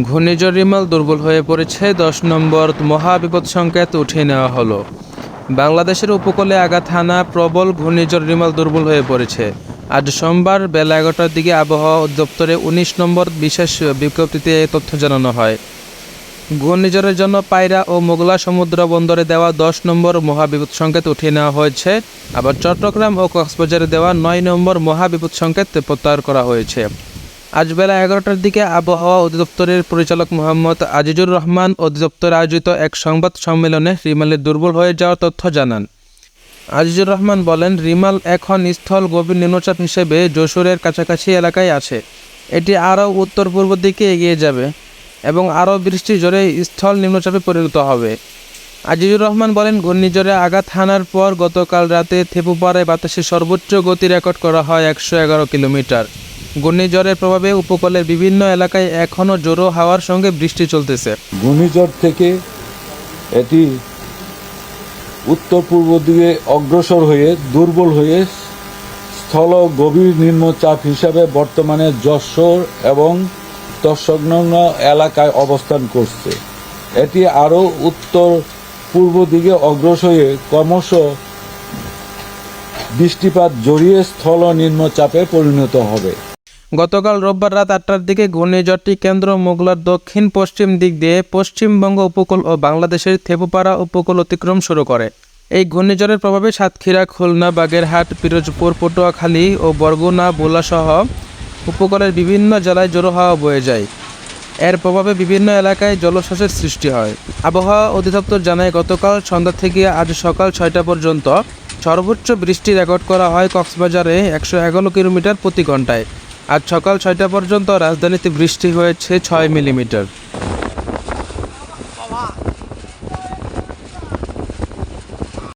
ঘূর্ণিঝড় রিমাল দুর্বল হয়ে পড়েছে, 10 নম্বর মহাবিপদ সংকেত উঠিয়ে নেওয়া হলো। বাংলাদেশের উপকূলে আঘাত হানা প্রবল ঘূর্ণিঝড় রিমাল দুর্বল হয়ে পড়েছে। আজ সোমবার বেলা 11টার দিকে আবহাওয়া অধিদপ্তরে 19 নম্বর বিশেষ বিজ্ঞপ্তিতে এই তথ্য জানানো হয়। ঘূর্ণিঝড়ের জন্য পায়রা ও মোগলা সমুদ্র বন্দরে দেওয়া 10 নম্বর মহাবিপদ সংকেত উঠিয়ে নেওয়া হয়েছে। আবার চট্টগ্রাম ও কক্সবাজারে দেওয়া 9 নম্বর মহাবিপদ সংকেত প্রত্যাহার করা হয়েছে। আজ বেলা 11টার দিকে আবহাওয়া অধিদপ্তরের পরিচালক মোহাম্মদ আজিজুর রহমান অধিদপ্তরে আয়োজিত এক সংবাদ সম্মেলনে রিমালের দুর্বল হয়ে যাওয়ার তথ্য জানান। আজিজুর রহমান বলেন, রিমাল এখন স্থল গভীর নিম্নচাপ হিসেবে যশোরের কাছাকাছি এলাকায় আছে। এটি আরও উত্তর পূর্ব দিকে এগিয়ে যাবে এবং আরও বৃষ্টি জোরে স্থল নিম্নচাপে পরিণত হবে। আজিজুর রহমান বলেন, ঘূর্ণিঝড়ে আঘাত হানার পর গতকাল রাতে থেপুপাড়ায় বাতাসের সর্বোচ্চ গতি রেকর্ড করা হয় 111 কিলোমিটার। ঘূর্ণিঝড়ের প্রভাবে উপকূলের বিভিন্ন এলাকায় এখনও জোরো হাওয়ার সঙ্গে বৃষ্টি চলতেছে। ঘূর্ণিঝড় থেকে এটি উত্তর পূর্ব দিকে অগ্রসর হয়ে দুর্বল হয়ে স্থল গভীর নিম্নচাপ হিসাবে বর্তমানে যশোর এবং তৎসংলগ্ন এলাকায় অবস্থান করছে। এটি আরও উত্তর পূর্ব দিকে অগ্রসর হয়ে ক্রমশ বৃষ্টিপাত জড়িয়ে স্থল নিম্নচাপে পরিণত হবে। গতকাল রোববার রাত 8টার দিকে ঘূর্ণিঝড়টি কেন্দ্র মোগলার দক্ষিণ পশ্চিম দিক দিয়ে পশ্চিমবঙ্গ উপকূল ও বাংলাদেশের থেপুপাড়া উপকূল অতিক্রম শুরু করে। এই ঘূর্ণিঝড়ের প্রভাবে সাতক্ষীরা, খুলনা, বাগেরহাট, পিরোজপুর, পটুয়াখালী ও বরগুনা, ভোলাসহ উপকূলের বিভিন্ন জেলায় জোরো হাওয়া বয়ে যায়। এর প্রভাবে বিভিন্ন এলাকায় জলোচ্ছ্বাসের সৃষ্টি হয়। আবহাওয়া অধিদপ্তর জানায়, গতকাল সন্ধ্যা থেকে আজ সকাল 6টা পর্যন্ত সর্বোচ্চ বৃষ্টি রেকর্ড করা হয় কক্সবাজারে 111 কিলোমিটার প্রতি ঘন্টায়। আজ সকাল 6টা পর্যন্ত রাজধানীতে বৃষ্টি হয়েছে 6 মিলিমিটার।